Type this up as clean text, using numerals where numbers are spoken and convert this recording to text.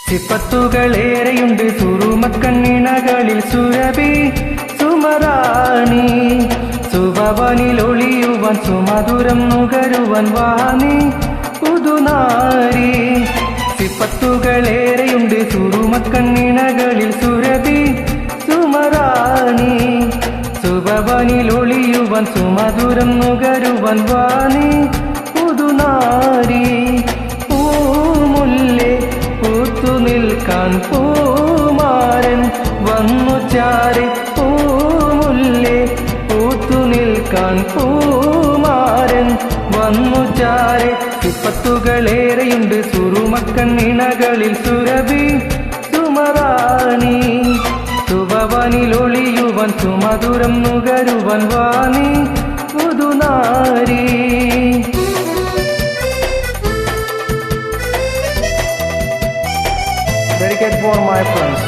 സിപ്പത്തുകളേറെയുണ്ട് സുറുമക്കണ്ണിണകളിൽ സുരഭി സുമറാണി. സുഭവനിലൊളിയുവാൻ സുമധുരം നുകരുവാൻ വാണി പുതുനാരി. സിപ്പത്തുകളേറെയുണ്ട് സുറുമക്കണ്ണിണകളിൽ സുരഭി സുമറാണി. സുഭവനിലൊളിയുവാൻ സുമധുരം നുകരുവാൻ വാണി പുതുനാരി. പൂമുല്ലേ പൂത്തു നിൽക്കാൻ പൂമാരൻ വന്നു ചാരി. പൂമുല്ലേ പൂത്തു നിൽക്കാൻ പൂമാരൻ വന്നു ചാരി. സിപ്പത്തുകളേറെയുണ്ട് സുറുമക്കണ്ണിണകളിൽ സുരഭി സുമറാണി. സുഭവനിലൊളിയുവാൻ സുമധുരം നുകരുവാൻ വാണി പുതുനാരി. Dedicate for my friends.